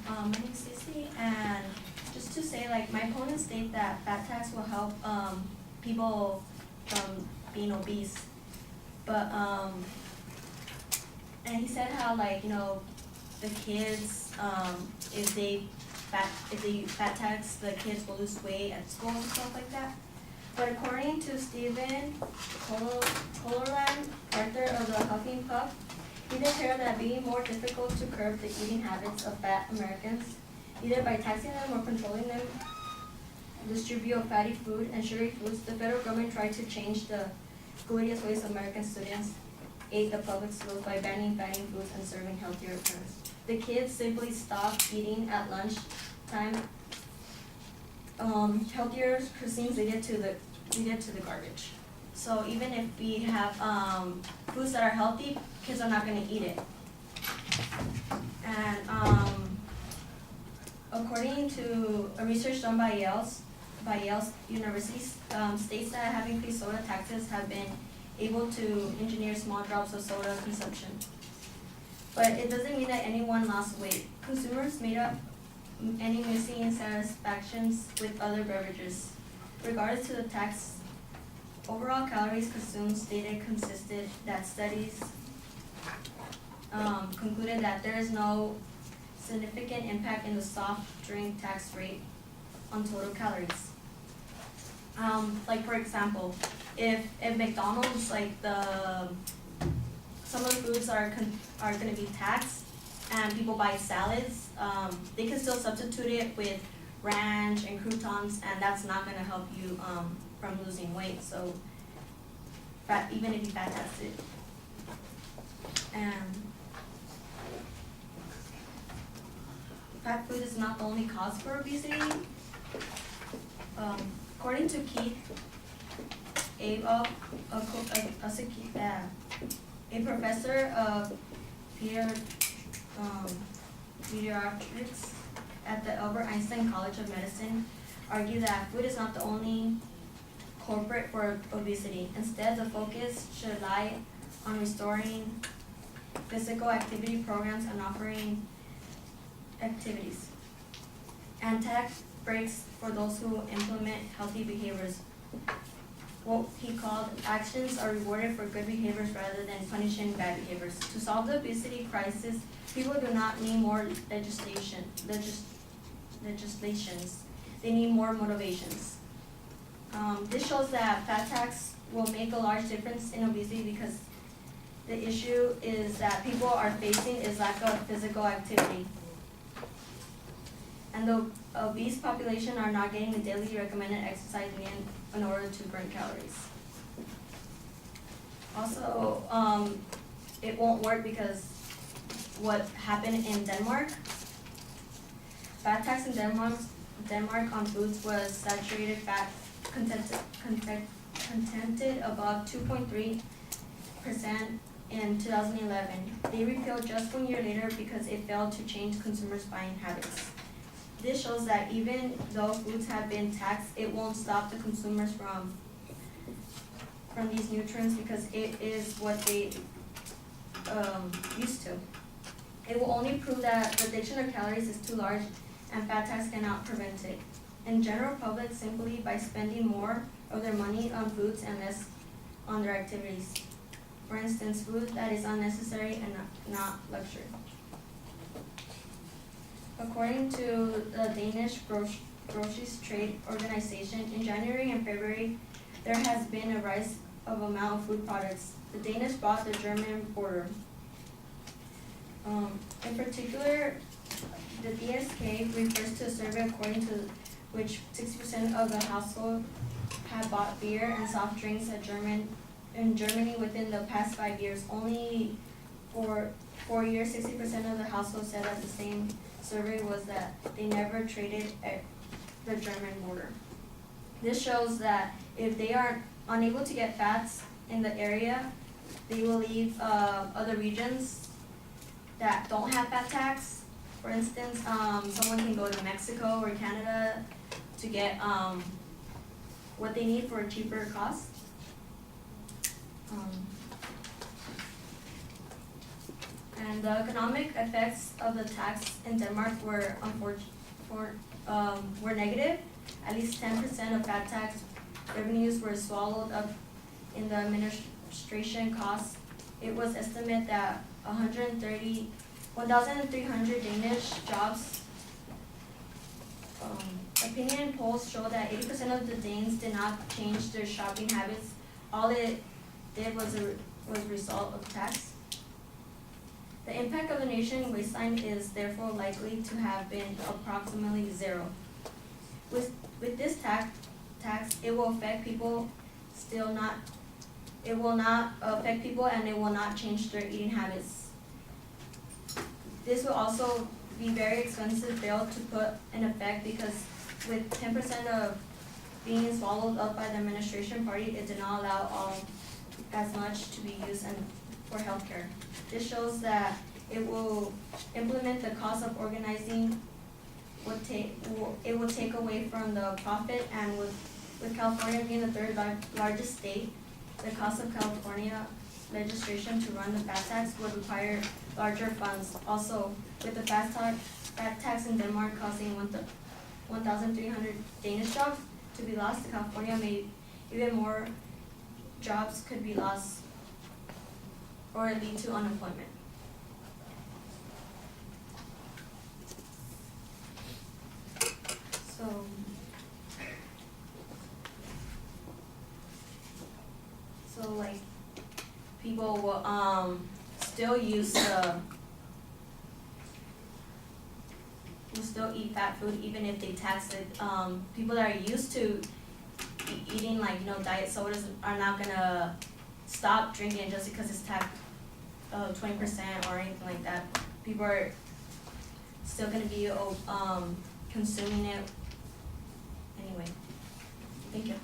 my name is Cece, and just to say, like, my opponents state that fat tax will help people from being obese, but and he said how, like, the kids, if they fat tax, the kids will lose weight at school and stuff like that. But according to Stephen Colorland, author of the Huffing Puff, he declared that being more difficult to curb the eating habits of fat Americans, either by taxing them or controlling them distribute of fatty food and sugary foods. The federal government tried to change the glorious ways American students ate the public schools by banning fatty foods and serving healthier foods. The kids simply stopped eating at lunch time. Healthier cuisines leaded to the garbage. So even if we have foods that are healthy, kids are not going to eat it. And according to a research done by Yale University, states that have increased soda taxes have been able to engineer small drops of soda consumption. But it doesn't mean that anyone lost weight. Consumers made up any missing satisfactions with other beverages. Regardless to the tax, overall calories consumed stated consisted that studies concluded that there is no significant impact in the soft drink tax rate on total calories. Like, for example, if McDonald's, like, some of the foods are going to be taxed and people buy salads, they can still substitute it with ranch and croutons, and that's not going to help you from losing weight. So even if you fat tax it. And fat food is not the only cause for obesity. According to Keith Abel, a professor of pediatrics at the Albert Einstein College of Medicine, argued that food is not the only culprit for obesity. Instead, the focus should lie on restoring physical activity programs and offering activities and tax breaks for those who implement healthy behaviors. What he called actions are rewarded for good behaviors rather than punishing bad behaviors. To solve the obesity crisis, people do not need more legislations. They need more motivations. This shows that fat tax will make a large difference in obesity because the issue is that people are facing is lack of physical activity. And the obese population are not getting the daily recommended exercise in order to burn calories. Also, it won't work because what happened in Denmark, fat tax in Denmark on foods was saturated fat contented above 2.3% in 2011. They repealed just 1 year later because it failed to change consumers' buying habits. This shows that even though foods have been taxed, it won't stop the consumers from these nutrients because it is what they used to. It will only prove that the addiction of calories is too large and fat tax cannot prevent it. In general public, simply by spending more of their money on foods and less on their activities. For instance, food that is unnecessary and not luxury. According to the Danish Groceries Trade Organization, in January and February, there has been a rise of amount of food products. The Danish bought the German border. In particular, the DSK refers to a survey according to which 60% of the household have bought beer and soft drinks in Germany within the past 5 years. Only for 4 years, 60% of the households said that the same survey was that they never traded at the German border. This shows that if they are unable to get fats in the area, they will leave other regions that don't have fat tax. For instance, someone can go to Mexico or Canada to get what they need for a cheaper cost. And the economic effects of the tax in Denmark were were negative. At least 10% of fat tax revenues were swallowed up in the administration costs. It was estimated that 1,300 Danish jobs. Opinion polls show that 80% of the Danes did not change their shopping habits. All it did was a result of tax. The impact of the nation waistline is therefore likely to have been approximately zero. With this tax, it will affect people it will not affect people and it will not change their eating habits. This will also be very expensive bill to put in effect because with 10% of being swallowed up by the administration party, it did not allow as much to be used for healthcare. This shows that it will implement the cost of organizing. It will take away from the profit, and with California being the third largest state, the cost of California legislation to run the fat tax would require larger funds. Also, with the fat tax in Denmark causing 1,300 Danish jobs to be lost, California may even more jobs could be lost or lead to unemployment. So like people will still eat fat food even if they tax it. People that are used to eating diet sodas are not gonna stop drinking just because it's taxed 20% or anything like that. People are still gonna be consuming it anyway. Thank you.